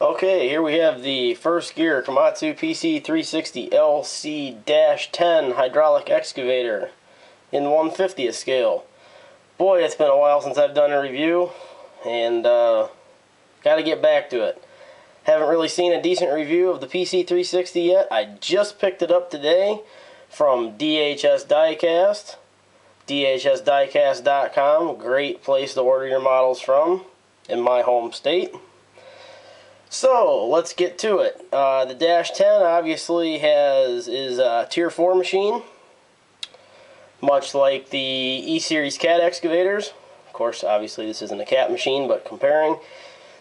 Okay, here we have the first gear Komatsu PC360LC-10 hydraulic excavator in 1/50th scale. Boy, it's been a while since I've done a review, and got to get back to it. Haven't really seen a decent review of the PC360 yet. I just picked it up today from DHS Diecast, dhsdiecast.com. Great place to order your models from in my home state. So let's get to it. The Dash 10 obviously is a Tier 4 machine, much like the E-Series cat excavators. Of course, obviously this isn't a cat machine, but comparing,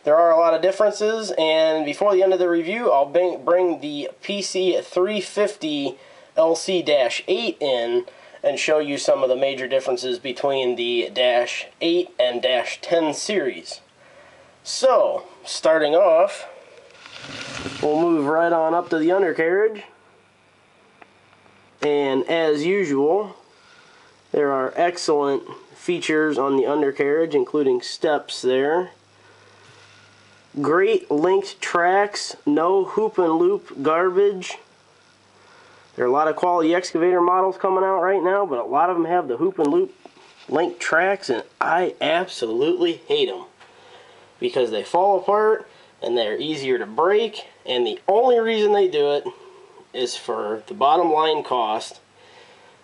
there are a lot of differences. And before the end of the review, I'll bring the PC350LC-10 in and show you some of the major differences between the Dash 8 and Dash 10 series. So, starting off, we'll move right on up to the undercarriage. And as usual, there are excellent features on the undercarriage, including steps there. Great linked tracks, no hoop and loop garbage. There are a lot of quality excavator models coming out right now, but a lot of them have the hoop and loop linked tracks, and I absolutely hate them, because they fall apart and they're easier to break, and the only reason they do it is for the bottom line cost.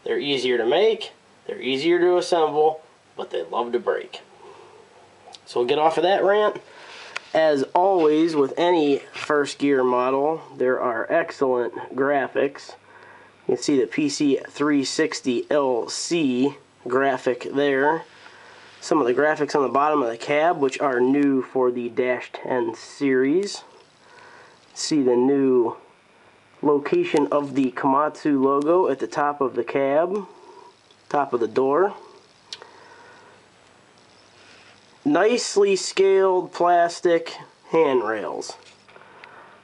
They're easier to make, they're easier to assemble, but they love to break. So we'll get off of that rant. As always with any first gear model, there are excellent graphics. You can see the PC360LC graphic there. Some of the graphics on the bottom of the cab, which are new for the Dash 10 series. See the new location of the Komatsu logo at the top of the cab, top of the door. Nicely scaled plastic handrails.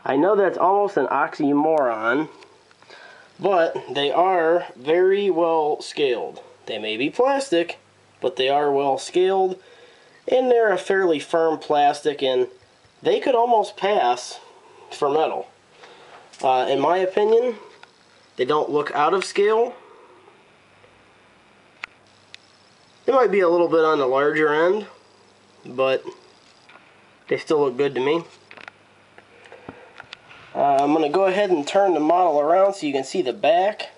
I know that's almost an oxymoron, but they are very well scaled. They may be plastic, but they are well scaled, and they're a fairly firm plastic, and they could almost pass for metal. In my opinion, they don't look out of scale. They might be a little bit on the larger end, but they still look good to me. I'm going to go ahead and turn the model around so you can see the back.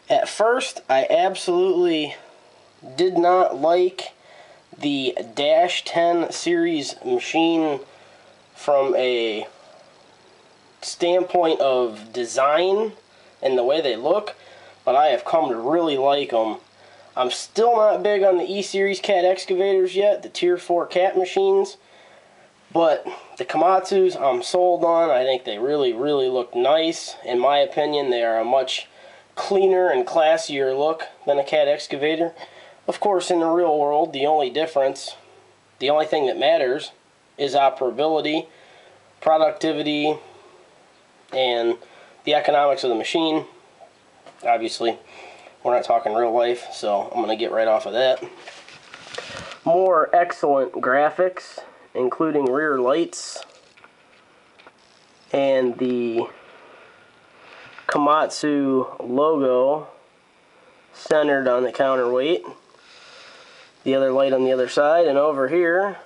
At first, I absolutely did not like the Dash 10 series machine from a standpoint of design and the way they look, but I have come to really like them. I'm still not big on the E-Series cat excavators yet, the Tier 4 cat machines, but the Komatsus I'm sold on. I think they really look nice. In my opinion, they are a much cleaner and classier look than a cat excavator. Of course, in the real world, the only difference, the only thing that matters, is operability, productivity, and the economics of the machine. Obviously, we're not talking real life, so I'm going to get right off of that. More excellent graphics, including rear lights and the Komatsu logo centered on the counterweight. The other light on the other side, and over here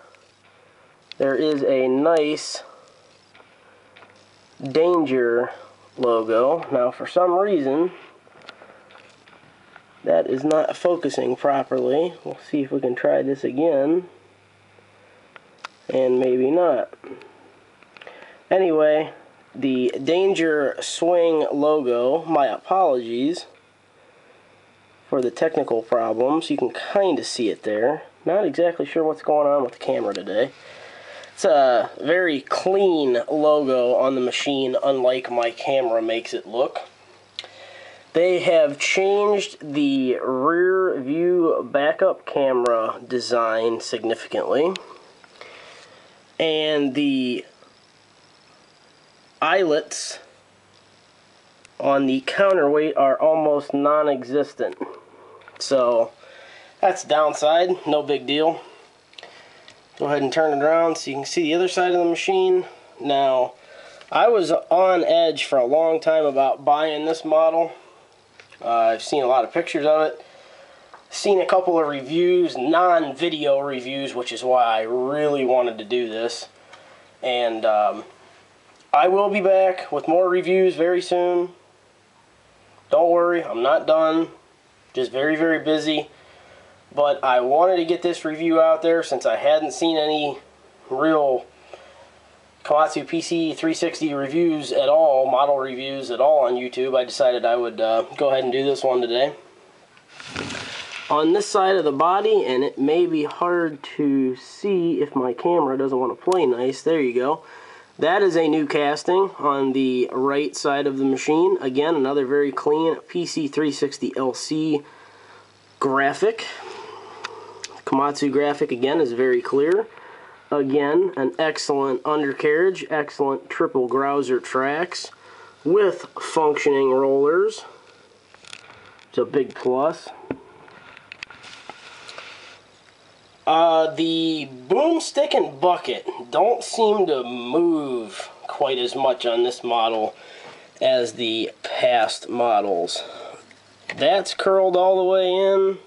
there is a nice Danger logo. Now, for some reason, that is not focusing properly. We'll see if we can try this again, and maybe not. Anyway, the Danger Swing logo, my apologies for the technical problems. You can kind of see it there. Not exactly sure what's going on with the camera today. It's a very clean logo on the machine, unlike my camera makes it look. They have changed the rear view backup camera design significantly, and the eyelets on the counterweight are almost non-existent. So that's a downside, no big deal. Go ahead and turn it around so you can see the other side of the machine. Now, I was on edge for a long time about buying this model. I've seen a lot of pictures of it. Seen a couple of reviews, non-video reviews, which is why I really wanted to do this. And I will be back with more reviews very soon. Don't worry, I'm not done. Just very, very busy. But I wanted to get this review out there since I hadn't seen any real Komatsu PC360 reviews at all, model reviews at all on YouTube. I decided I would go ahead and do this one today. On this side of the body, and it may be hard to see if my camera doesn't want to play nice, there you go. That is a new casting on the right side of the machine. Again, another very clean PC360LC graphic. Komatsu graphic again is very clear. Again, an excellent undercarriage, excellent triple grouser tracks with functioning rollers. It's a big plus. The boomstick and bucket don't seem to move quite as much on this model as the past models. That's curled all the way in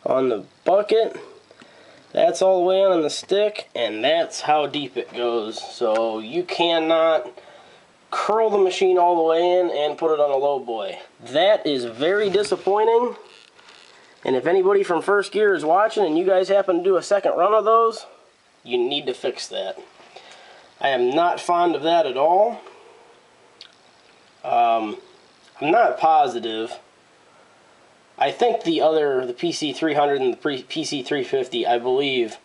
on the bucket. That's all the way in on the stick, and that's how deep it goes. So you cannot curl the machine all the way in and put it on a low boy. That is very disappointing. And if anybody from First Gear is watching and you guys happen to do a second run of those, you need to fix that. I am not fond of that at all. I'm not positive. I think the PC300 and the PC350, I believe,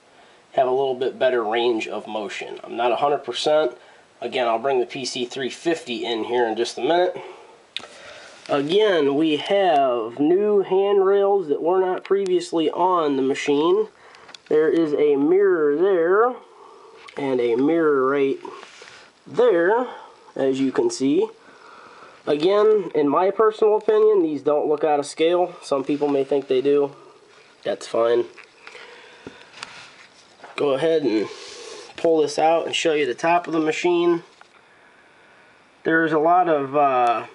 have a little bit better range of motion. I'm not 100%. Again, I'll bring the PC350 in here in just a minute. Again, we have new handrails that were not previously on the machine. There is a mirror there, and a mirror right there, as you can see. Again, in my personal opinion, these don't look out of scale. Some people may think they do. That's fine. Go ahead and pull this out and show you the top of the machine. There's a lot of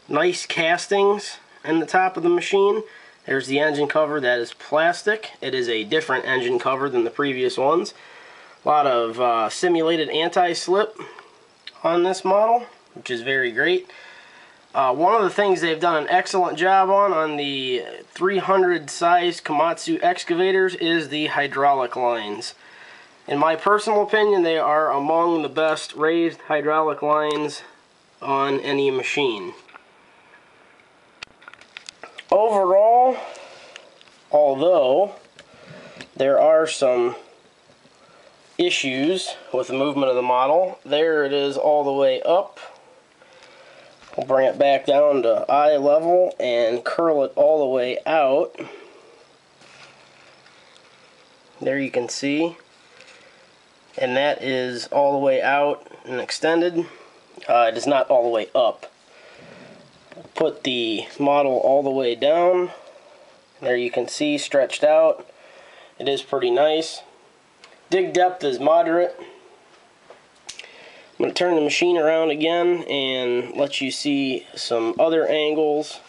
nice castings in the top of the machine. There's the engine cover that is plastic. It is a different engine cover than the previous ones. A lot of simulated anti-slip on this model, which is very great. One of the things they've done an excellent job on the 300 size Komatsu excavators is the hydraulic lines. In my personal opinion, they are among the best raised hydraulic lines on any machine. Overall, although there are some issues with the movement of the model, there it is all the way up. We'll bring it back down to eye level and curl it all the way out. There you can see. And that is all the way out and extended. It is not all the way up. Put the model all the way down. There you can see stretched out. It is pretty nice. Dig depth is moderate. I'm going to turn the machine around again and let you see some other angles.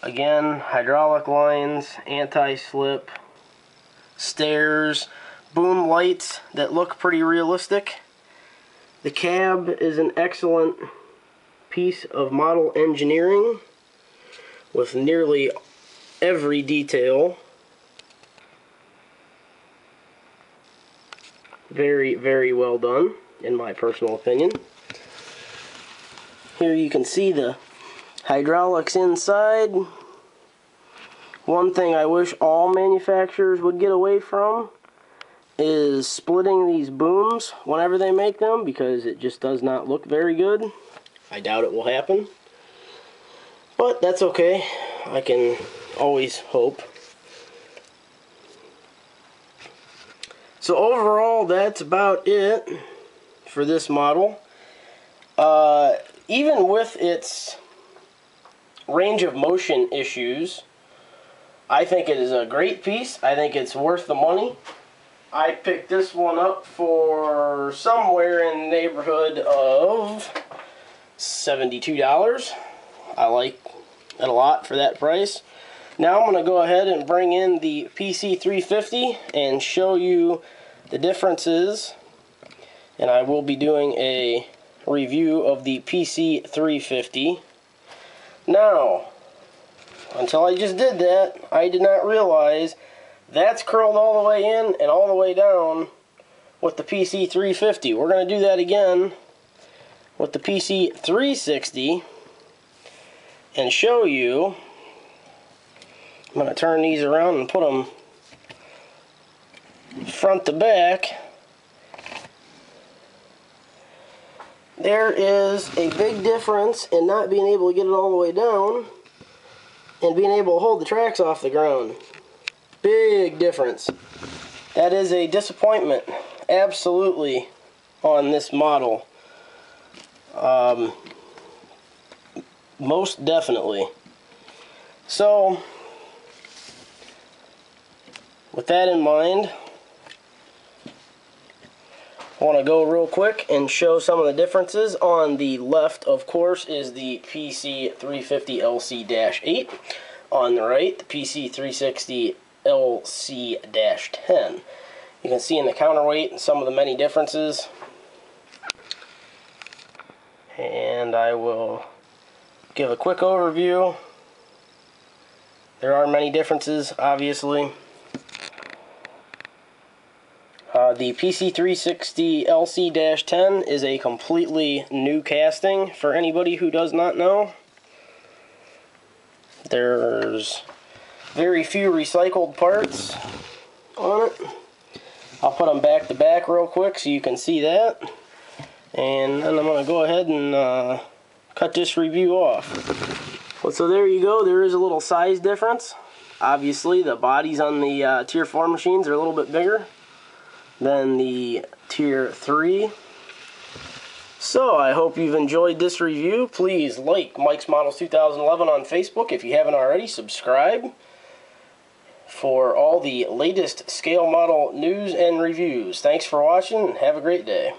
Again, hydraulic lines, anti-slip, stairs, boom lights that look pretty realistic. The cab is an excellent piece of model engineering with nearly every detail. Very, very well done, in my personal opinion. Here you can see the hydraulics inside. One thing I wish all manufacturers would get away from is splitting these booms whenever they make them, because it just does not look very good. I doubt it will happen, but that's okay. I can always hope. So overall, that's about it for this model. Even with its range of motion issues, I think it is a great piece. I think it's worth the money. I picked this one up for somewhere in the neighborhood of $72. I like it a lot for that price. Now I'm going to go ahead and bring in the PC350 and show you the differences. And I will be doing a review of the PC350. Now, until I just did that, I did not realize that's curled all the way in and all the way down with the PC350. We're going to do that again with the PC360 and show you. I'm going to turn these around and put them front to back. There is a big difference in not being able to get it all the way down and being able to hold the tracks off the ground. Big difference. That is a disappointment, absolutely, on this model. Most definitely. So, with that in mind, I want to go real quick and show some of the differences. On the left, of course, is the PC360LC-10. On the right, the PC360LC-10. You can see in the counterweight some of the many differences. And I will give a quick overview. There are many differences, obviously. The PC360LC-10 is a completely new casting for anybody who does not know. There's very few recycled parts on it. I'll put them back to back real quick so you can see that. And then I'm going to go ahead and cut this review off. Well, so there you go. There is a little size difference. Obviously, the bodies on the Tier 4 machines are a little bit bigger than the Tier 3. So I hope you've enjoyed this review. Please like Mike's Models 2011 on Facebook. If you haven't already, subscribe for all the latest scale model news and reviews. Thanks for watching and have a great day.